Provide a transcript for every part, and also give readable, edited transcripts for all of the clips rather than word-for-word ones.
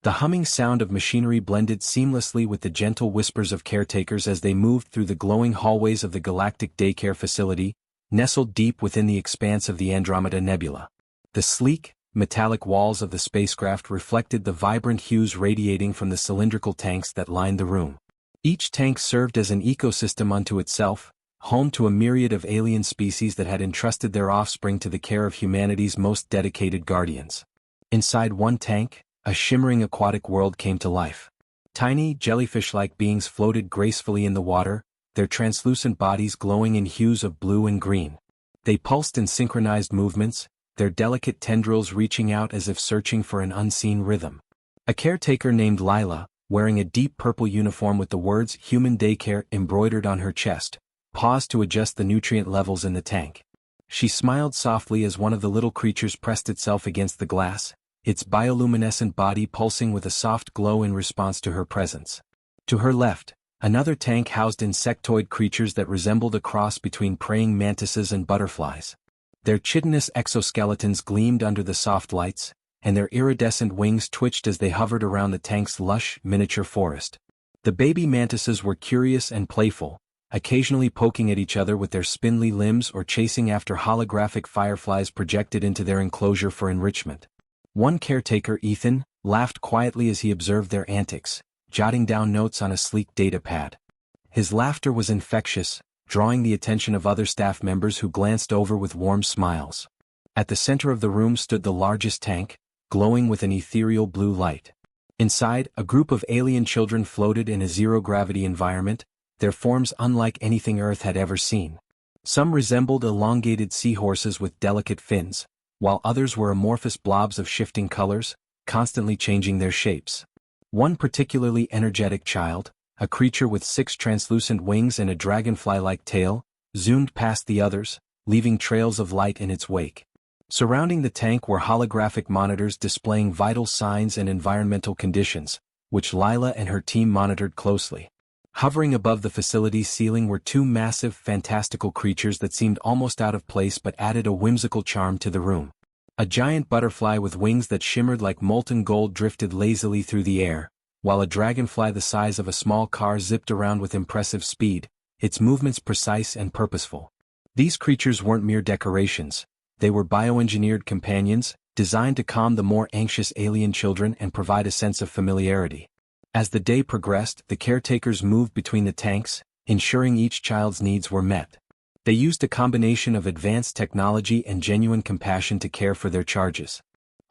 The humming sound of machinery blended seamlessly with the gentle whispers of caretakers as they moved through the glowing hallways of the galactic daycare facility, nestled deep within the expanse of the Andromeda Nebula. The sleek, metallic walls of the spacecraft reflected the vibrant hues radiating from the cylindrical tanks that lined the room. Each tank served as an ecosystem unto itself, home to a myriad of alien species that had entrusted their offspring to the care of humanity's most dedicated guardians. Inside one tank, a shimmering aquatic world came to life. Tiny, jellyfish-like beings floated gracefully in the water, their translucent bodies glowing in hues of blue and green. They pulsed in synchronized movements, their delicate tendrils reaching out as if searching for an unseen rhythm. A caretaker named Lila, wearing a deep purple uniform with the words "Human Daycare" embroidered on her chest, paused to adjust the nutrient levels in the tank. She smiled softly as one of the little creatures pressed itself against the glass, its bioluminescent body pulsing with a soft glow in response to her presence. To her left, another tank housed insectoid creatures that resembled a cross between praying mantises and butterflies. Their chitinous exoskeletons gleamed under the soft lights, and their iridescent wings twitched as they hovered around the tank's lush, miniature forest. The baby mantises were curious and playful, occasionally poking at each other with their spindly limbs or chasing after holographic fireflies projected into their enclosure for enrichment. One caretaker, Ethan, laughed quietly as he observed their antics, jotting down notes on a sleek data pad. His laughter was infectious, drawing the attention of other staff members who glanced over with warm smiles. At the center of the room stood the largest tank, glowing with an ethereal blue light. Inside, a group of alien children floated in a zero-gravity environment, their forms unlike anything Earth had ever seen. Some resembled elongated seahorses with delicate fins, while others were amorphous blobs of shifting colors, constantly changing their shapes. One particularly energetic child, a creature with 6 translucent wings and a dragonfly-like tail, zoomed past the others, leaving trails of light in its wake. Surrounding the tank were holographic monitors displaying vital signs and environmental conditions, which Lila and her team monitored closely. Hovering above the facility's ceiling were 2 massive, fantastical creatures that seemed almost out of place but added a whimsical charm to the room. A giant butterfly with wings that shimmered like molten gold drifted lazily through the air, while a dragonfly the size of a small car zipped around with impressive speed, its movements precise and purposeful. These creatures weren't mere decorations, they were bioengineered companions, designed to calm the more anxious alien children and provide a sense of familiarity. As the day progressed, the caretakers moved between the tanks, ensuring each child's needs were met. They used a combination of advanced technology and genuine compassion to care for their charges.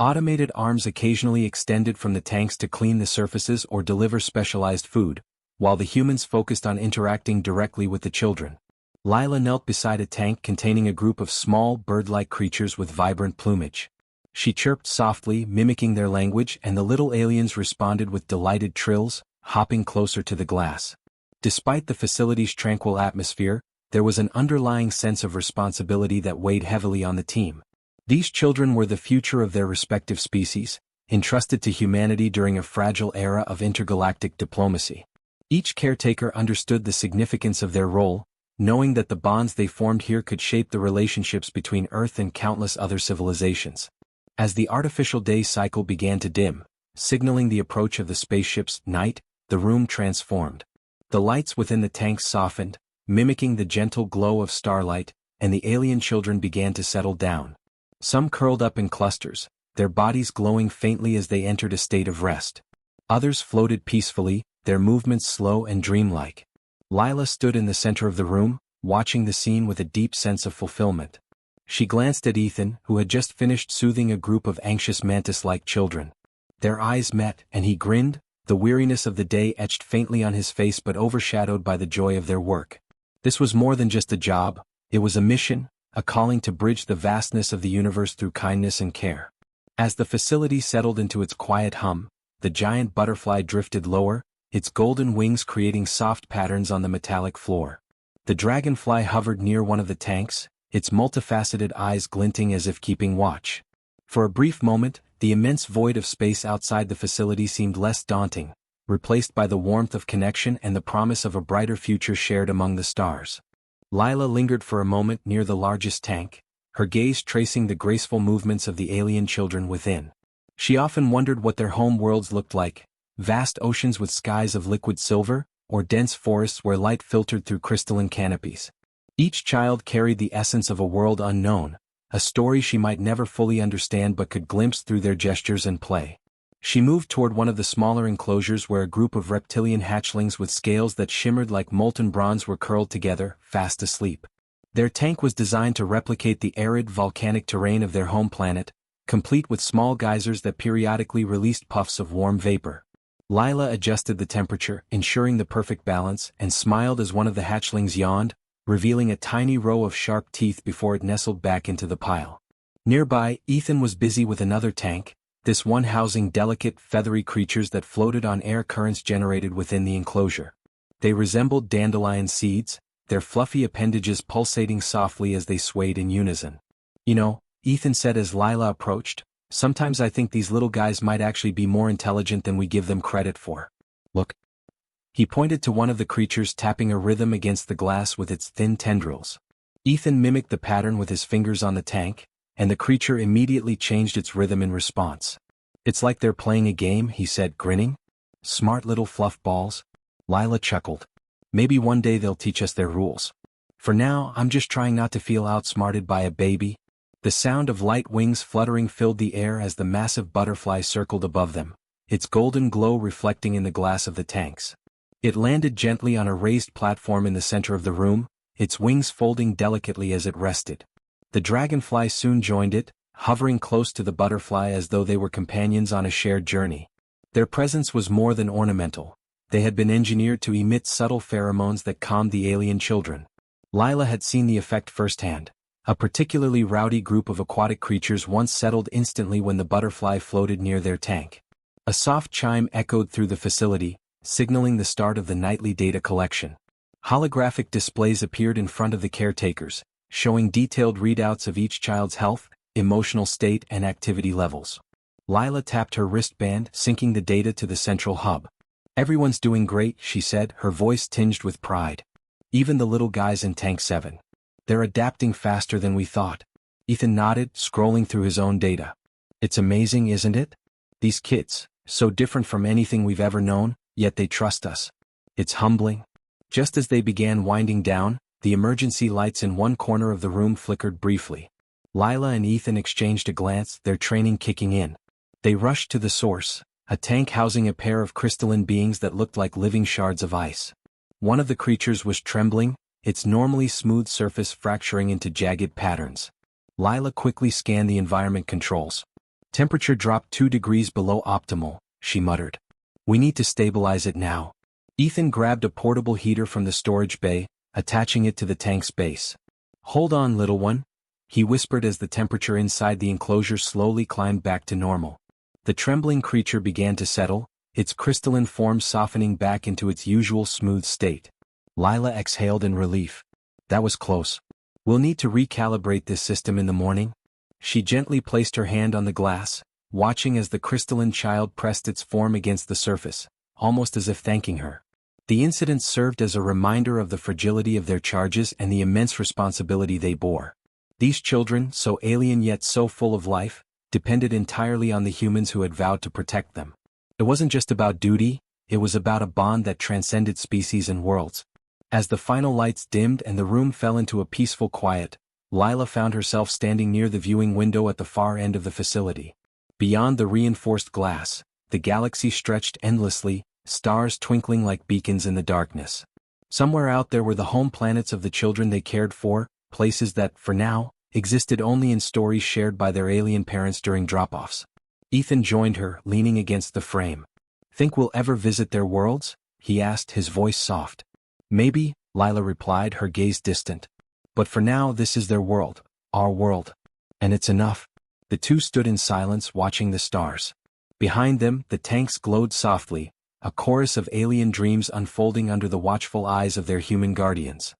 Automated arms occasionally extended from the tanks to clean the surfaces or deliver specialized food, while the humans focused on interacting directly with the children. Lila knelt beside a tank containing a group of small, bird-like creatures with vibrant plumage. She chirped softly, mimicking their language, and the little aliens responded with delighted trills, hopping closer to the glass. Despite the facility's tranquil atmosphere, there was an underlying sense of responsibility that weighed heavily on the team. These children were the future of their respective species, entrusted to humanity during a fragile era of intergalactic diplomacy. Each caretaker understood the significance of their role, knowing that the bonds they formed here could shape the relationships between Earth and countless other civilizations. As the artificial day cycle began to dim, signaling the approach of the spaceship's night, the room transformed. The lights within the tanks softened, mimicking the gentle glow of starlight, and the alien children began to settle down. Some curled up in clusters, their bodies glowing faintly as they entered a state of rest. Others floated peacefully, their movements slow and dreamlike. Lila stood in the center of the room, watching the scene with a deep sense of fulfillment. She glanced at Ethan, who had just finished soothing a group of anxious mantis-like children. Their eyes met, and he grinned, the weariness of the day etched faintly on his face but overshadowed by the joy of their work. This was more than just a job, it was a mission, a calling to bridge the vastness of the universe through kindness and care. As the facility settled into its quiet hum, the giant butterfly drifted lower, its golden wings creating soft patterns on the metallic floor. The dragonfly hovered near one of the tanks, its multifaceted eyes glinting as if keeping watch. For a brief moment, the immense void of space outside the facility seemed less daunting, replaced by the warmth of connection and the promise of a brighter future shared among the stars. Lila lingered for a moment near the largest tank, her gaze tracing the graceful movements of the alien children within. She often wondered what their home worlds looked like, vast oceans with skies of liquid silver, or dense forests where light filtered through crystalline canopies. Each child carried the essence of a world unknown, a story she might never fully understand but could glimpse through their gestures and play. She moved toward one of the smaller enclosures where a group of reptilian hatchlings with scales that shimmered like molten bronze were curled together, fast asleep. Their tank was designed to replicate the arid volcanic terrain of their home planet, complete with small geysers that periodically released puffs of warm vapor. Lila adjusted the temperature, ensuring the perfect balance, and smiled as one of the hatchlings yawned, revealing a tiny row of sharp teeth before it nestled back into the pile. Nearby, Ethan was busy with another tank, this one housing delicate, feathery creatures that floated on air currents generated within the enclosure. They resembled dandelion seeds, their fluffy appendages pulsating softly as they swayed in unison. "You know," Ethan said as Lila approached, "sometimes I think these little guys might actually be more intelligent than we give them credit for. Look." He pointed to one of the creatures tapping a rhythm against the glass with its thin tendrils. Ethan mimicked the pattern with his fingers on the tank, and the creature immediately changed its rhythm in response. "It's like they're playing a game," he said, grinning. "Smart little fluff balls." Lila chuckled. "Maybe one day they'll teach us their rules. For now, I'm just trying not to feel outsmarted by a baby." The sound of light wings fluttering filled the air as the massive butterfly circled above them, its golden glow reflecting in the glass of the tanks. It landed gently on a raised platform in the center of the room, its wings folding delicately as it rested. The dragonfly soon joined it, hovering close to the butterfly as though they were companions on a shared journey. Their presence was more than ornamental. They had been engineered to emit subtle pheromones that calmed the alien children. Lila had seen the effect firsthand. A particularly rowdy group of aquatic creatures once settled instantly when the butterfly floated near their tank. A soft chime echoed through the facility, signaling the start of the nightly data collection. Holographic displays appeared in front of the caretakers, showing detailed readouts of each child's health, emotional state and activity levels. Lila tapped her wristband, syncing the data to the central hub. "Everyone's doing great," she said, her voice tinged with pride. "Even the little guys in Tank 7. They're adapting faster than we thought." Ethan nodded, scrolling through his own data. "It's amazing, isn't it? These kids, so different from anything we've ever known, yet they trust us. It's humbling." Just as they began winding down, the emergency lights in one corner of the room flickered briefly. Lila and Ethan exchanged a glance, their training kicking in. They rushed to the source, a tank housing a pair of crystalline beings that looked like living shards of ice. One of the creatures was trembling, its normally smooth surface fracturing into jagged patterns. Lila quickly scanned the environment controls. "Temperature dropped 2 degrees below optimal," she muttered. "We need to stabilize it now." Ethan grabbed a portable heater from the storage bay, attaching it to the tank's base. "Hold on, little one," he whispered as the temperature inside the enclosure slowly climbed back to normal. The trembling creature began to settle, its crystalline form softening back into its usual smooth state. Lila exhaled in relief. "That was close. We'll need to recalibrate this system in the morning." She gently placed her hand on the glass, watching as the crystalline child pressed its form against the surface, almost as if thanking her. The incident served as a reminder of the fragility of their charges and the immense responsibility they bore. These children, so alien yet so full of life, depended entirely on the humans who had vowed to protect them. It wasn't just about duty, it was about a bond that transcended species and worlds. As the final lights dimmed and the room fell into a peaceful quiet, Lila found herself standing near the viewing window at the far end of the facility. Beyond the reinforced glass, the galaxy stretched endlessly, stars twinkling like beacons in the darkness. Somewhere out there were the home planets of the children they cared for, places that, for now, existed only in stories shared by their alien parents during drop-offs. Ethan joined her, leaning against the frame. "Think we'll ever visit their worlds?" he asked, his voice soft. "Maybe," Lila replied, her gaze distant. "But for now this is their world, our world. And it's enough." The two stood in silence watching the stars. Behind them, the tanks glowed softly, a chorus of alien dreams unfolding under the watchful eyes of their human guardians.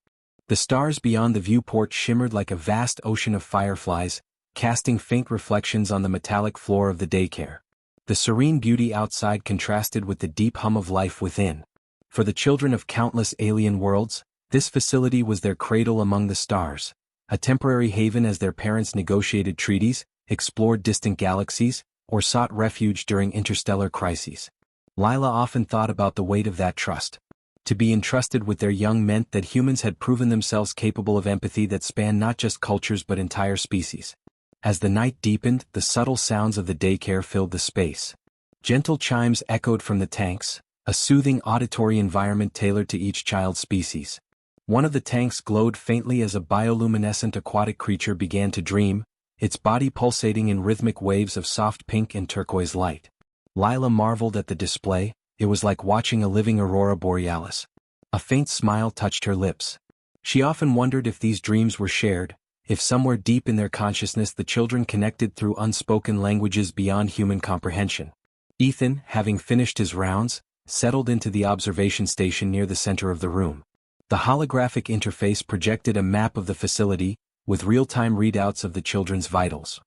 The stars beyond the viewport shimmered like a vast ocean of fireflies, casting faint reflections on the metallic floor of the daycare. The serene beauty outside contrasted with the deep hum of life within. For the children of countless alien worlds, this facility was their cradle among the stars, a temporary haven as their parents negotiated treaties, explored distant galaxies, or sought refuge during interstellar crises. Lila often thought about the weight of that trust. To be entrusted with their young meant that humans had proven themselves capable of empathy that spanned not just cultures but entire species. As the night deepened, the subtle sounds of the daycare filled the space. Gentle chimes echoed from the tanks, a soothing auditory environment tailored to each child's species. One of the tanks glowed faintly as a bioluminescent aquatic creature began to dream, its body pulsating in rhythmic waves of soft pink and turquoise light. Lila marveled at the display. It was like watching a living aurora borealis. A faint smile touched her lips. She often wondered if these dreams were shared, if somewhere deep in their consciousness the children connected through unspoken languages beyond human comprehension. Ethan, having finished his rounds, settled into the observation station near the center of the room. The holographic interface projected a map of the facility, with real-time readouts of the children's vitals.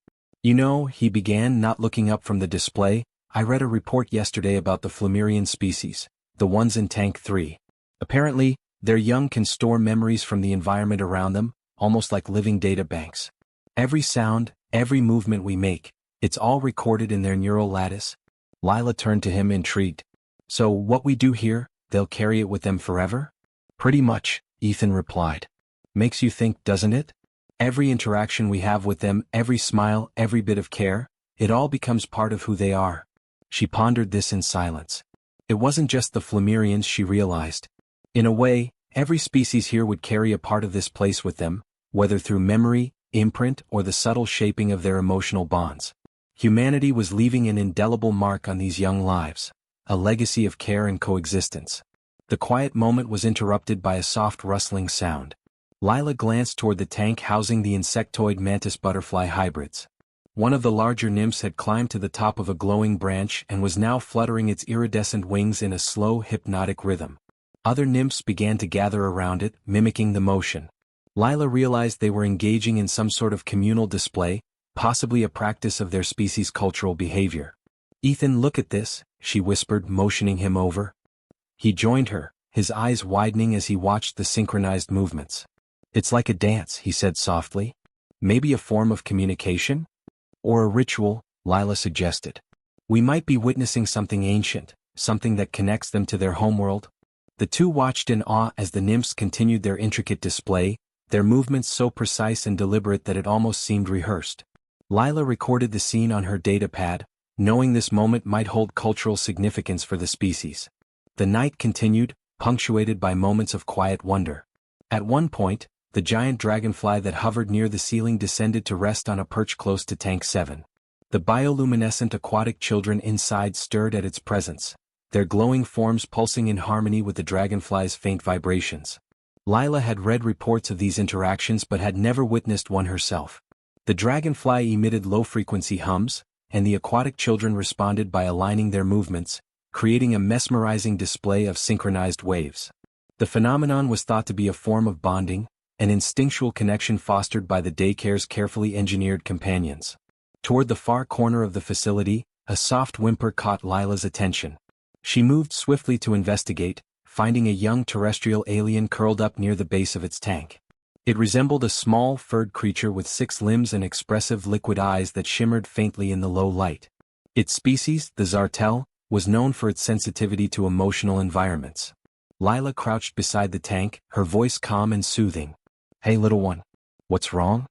"You know," he began, not looking up from the display, "I read a report yesterday about the Flamirian species, the ones in Tank 3. Apparently, their young can store memories from the environment around them, almost like living data banks. Every sound, every movement we make, it's all recorded in their neural lattice." Lila turned to him intrigued. "So what we do here, they'll carry it with them forever?" "Pretty much," Ethan replied. "Makes you think, doesn't it? Every interaction we have with them, every smile, every bit of care, it all becomes part of who they are." She pondered this in silence. It wasn't just the Flamirians, she realized. In a way, every species here would carry a part of this place with them, whether through memory, imprint, or the subtle shaping of their emotional bonds. Humanity was leaving an indelible mark on these young lives, a legacy of care and coexistence. The quiet moment was interrupted by a soft rustling sound. Lila glanced toward the tank housing the insectoid mantis-butterfly hybrids. One of the larger nymphs had climbed to the top of a glowing branch and was now fluttering its iridescent wings in a slow, hypnotic rhythm. Other nymphs began to gather around it, mimicking the motion. Lila realized they were engaging in some sort of communal display, possibly a practice of their species' cultural behavior. "Ethan, look at this," she whispered, motioning him over. He joined her, his eyes widening as he watched the synchronized movements. "It's like a dance," he said softly. "Maybe a form of communication? Or a ritual," Lila suggested. "We might be witnessing something ancient, something that connects them to their homeworld." The two watched in awe as the nymphs continued their intricate display, their movements so precise and deliberate that it almost seemed rehearsed. Lila recorded the scene on her datapad, knowing this moment might hold cultural significance for the species. The night continued, punctuated by moments of quiet wonder. At one point, the giant dragonfly that hovered near the ceiling descended to rest on a perch close to Tank 7. The bioluminescent aquatic children inside stirred at its presence, their glowing forms pulsing in harmony with the dragonfly's faint vibrations. Lila had read reports of these interactions but had never witnessed one herself. The dragonfly emitted low-frequency hums, and the aquatic children responded by aligning their movements, creating a mesmerizing display of synchronized waves. The phenomenon was thought to be a form of bonding, an instinctual connection fostered by the daycare's carefully engineered companions. Toward the far corner of the facility, a soft whimper caught Lila's attention. She moved swiftly to investigate, finding a young terrestrial alien curled up near the base of its tank. It resembled a small, furred creature with 6 limbs and expressive liquid eyes that shimmered faintly in the low light. Its species, the Zartel, was known for its sensitivity to emotional environments. Lila crouched beside the tank, her voice calm and soothing. "Hey little one. What's wrong?"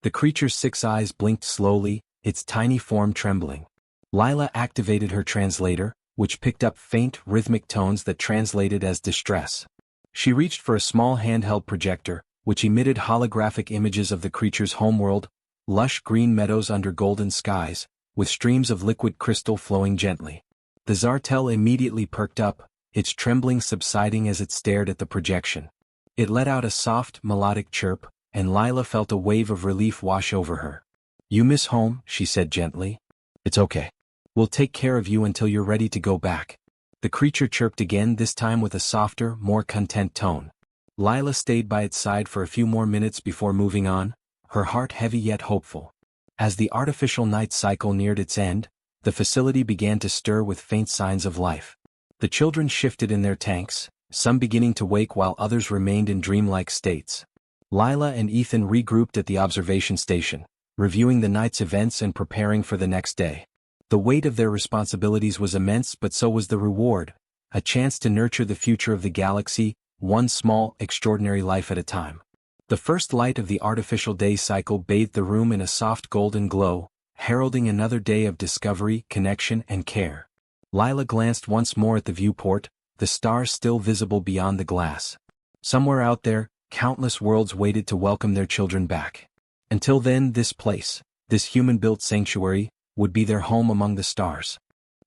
The creature's 6 eyes blinked slowly, its tiny form trembling. Lila activated her translator, which picked up faint, rhythmic tones that translated as distress. She reached for a small handheld projector, which emitted holographic images of the creature's homeworld, lush green meadows under golden skies, with streams of liquid crystal flowing gently. The Zartel immediately perked up, its trembling subsiding as it stared at the projection. It let out a soft, melodic chirp, and Lila felt a wave of relief wash over her. "You miss home," she said gently. "It's okay. We'll take care of you until you're ready to go back." The creature chirped again, this time with a softer, more content tone. Lila stayed by its side for a few more minutes before moving on, her heart heavy yet hopeful. As the artificial night cycle neared its end, the facility began to stir with faint signs of life. The children shifted in their tanks, some beginning to wake while others remained in dreamlike states. Lila and Ethan regrouped at the observation station, reviewing the night's events and preparing for the next day. The weight of their responsibilities was immense, but so was the reward, a chance to nurture the future of the galaxy, one small, extraordinary life at a time. The first light of the artificial day cycle bathed the room in a soft golden glow, heralding another day of discovery, connection, and care. Lila glanced once more at the viewport, the stars still visible beyond the glass. Somewhere out there, countless worlds waited to welcome their children back. Until then, this place, this human-built sanctuary, would be their home among the stars.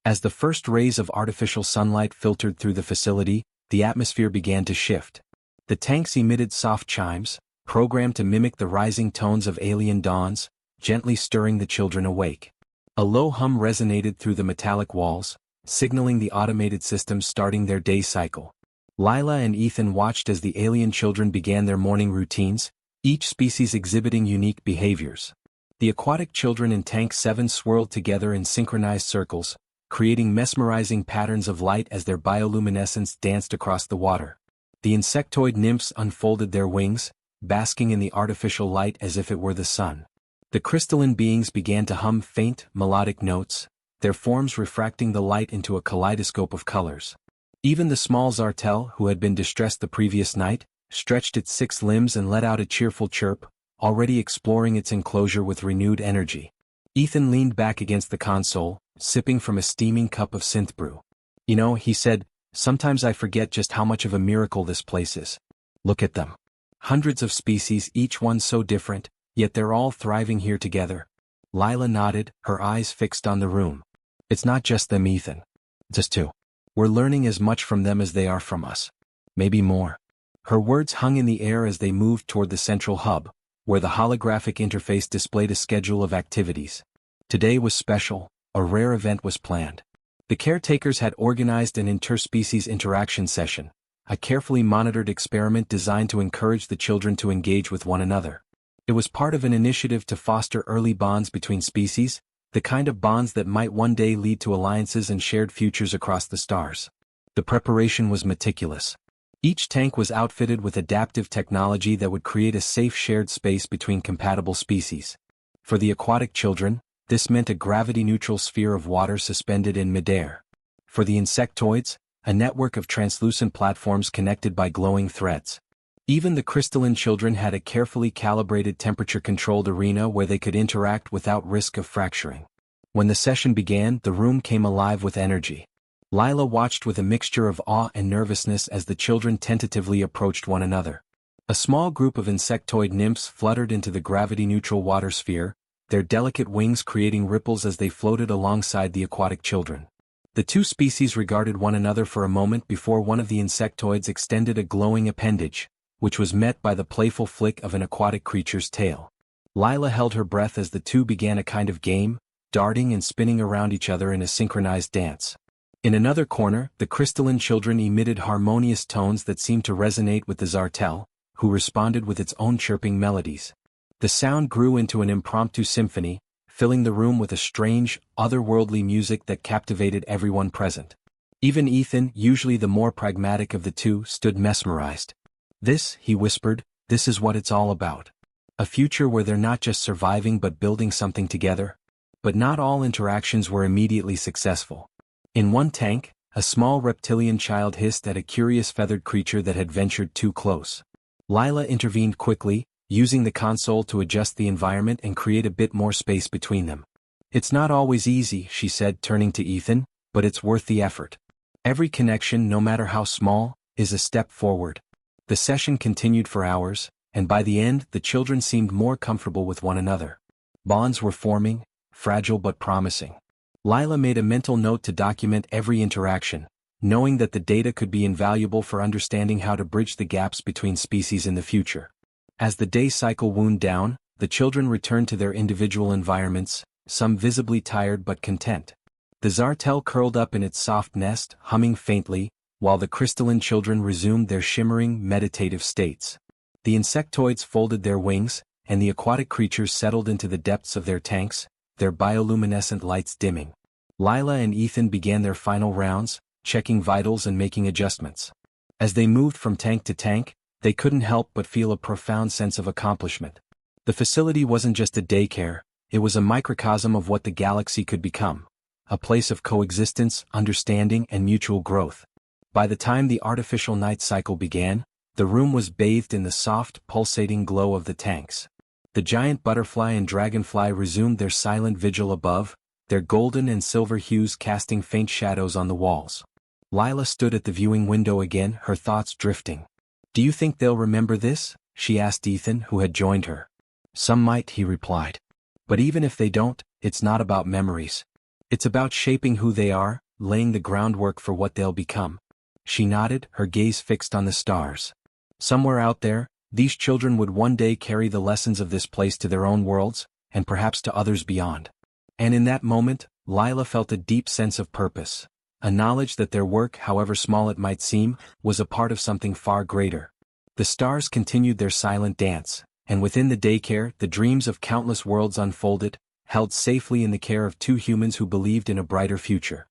As the first rays of artificial sunlight filtered through the facility, the atmosphere began to shift. The tanks emitted soft chimes, programmed to mimic the rising tones of alien dawns, gently stirring the children awake. A low hum resonated through the metallic walls, signaling the automated systems starting their day cycle. Lila and Ethan watched as the alien children began their morning routines, each species exhibiting unique behaviors. The aquatic children in Tank 7 swirled together in synchronized circles, creating mesmerizing patterns of light as their bioluminescence danced across the water. The insectoid nymphs unfolded their wings, basking in the artificial light as if it were the sun. The crystalline beings began to hum faint, melodic notes, their forms refracting the light into a kaleidoscope of colors. Even the small Zartel, who had been distressed the previous night, stretched its 6 limbs and let out a cheerful chirp, already exploring its enclosure with renewed energy. Ethan leaned back against the console, sipping from a steaming cup of synth brew. "You know," he said, "sometimes I forget just how much of a miracle this place is. Look at them. Hundreds of species, each one so different, yet they're all thriving here together." Lila nodded, her eyes fixed on the room. "It's not just them, Ethan. Just two. We're learning as much from them as they are from us. Maybe more." Her words hung in the air as they moved toward the central hub, where the holographic interface displayed a schedule of activities. Today was special, a rare event was planned. The caretakers had organized an interspecies interaction session, a carefully monitored experiment designed to encourage the children to engage with one another. It was part of an initiative to foster early bonds between species, the kind of bonds that might one day lead to alliances and shared futures across the stars. The preparation was meticulous. Each tank was outfitted with adaptive technology that would create a safe shared space between compatible species. For the aquatic children, this meant a gravity-neutral sphere of water suspended in midair. For the insectoids, a network of translucent platforms connected by glowing threads. Even the crystalline children had a carefully calibrated temperature-controlled arena where they could interact without risk of fracturing. When the session began, the room came alive with energy. Lila watched with a mixture of awe and nervousness as the children tentatively approached one another. A small group of insectoid nymphs fluttered into the gravity-neutral water sphere, their delicate wings creating ripples as they floated alongside the aquatic children. The two species regarded one another for a moment before one of the insectoids extended a glowing appendage, which was met by the playful flick of an aquatic creature's tail. Lila held her breath as the two began a kind of game, darting and spinning around each other in a synchronized dance. In another corner, the crystalline children emitted harmonious tones that seemed to resonate with the Zartel, who responded with its own chirping melodies. The sound grew into an impromptu symphony, filling the room with a strange, otherworldly music that captivated everyone present. Even Ethan, usually the more pragmatic of the two, stood mesmerized. "This," he whispered, "this is what it's all about. A future where they're not just surviving but building something together." But not all interactions were immediately successful. In one tank, a small reptilian child hissed at a curious feathered creature that had ventured too close. Lila intervened quickly, using the console to adjust the environment and create a bit more space between them. "It's not always easy," she said, turning to Ethan, "but it's worth the effort. Every connection, no matter how small, is a step forward." The session continued for hours, and by the end, the children seemed more comfortable with one another. Bonds were forming, fragile but promising. Lila made a mental note to document every interaction, knowing that the data could be invaluable for understanding how to bridge the gaps between species in the future. As the day cycle wound down, the children returned to their individual environments, some visibly tired but content. The Zartel curled up in its soft nest, humming faintly, while the crystalline children resumed their shimmering, meditative states. The insectoids folded their wings, and the aquatic creatures settled into the depths of their tanks, their bioluminescent lights dimming. Lila and Ethan began their final rounds, checking vitals and making adjustments. As they moved from tank to tank, they couldn't help but feel a profound sense of accomplishment. The facility wasn't just a daycare, it was a microcosm of what the galaxy could become. a place of coexistence, understanding, and mutual growth. By the time the artificial night cycle began, the room was bathed in the soft, pulsating glow of the tanks. The giant butterfly and dragonfly resumed their silent vigil above, their golden and silver hues casting faint shadows on the walls. Lila stood at the viewing window again, her thoughts drifting. "Do you think they'll remember this?" she asked Ethan, who had joined her. "Some might," he replied. "But even if they don't, it's not about memories. It's about shaping who they are, laying the groundwork for what they'll become." She nodded, her gaze fixed on the stars. Somewhere out there, these children would one day carry the lessons of this place to their own worlds, and perhaps to others beyond. And in that moment, Lila felt a deep sense of purpose, a knowledge that their work, however small it might seem, was a part of something far greater. The stars continued their silent dance, and within the daycare, the dreams of countless worlds unfolded, held safely in the care of two humans who believed in a brighter future.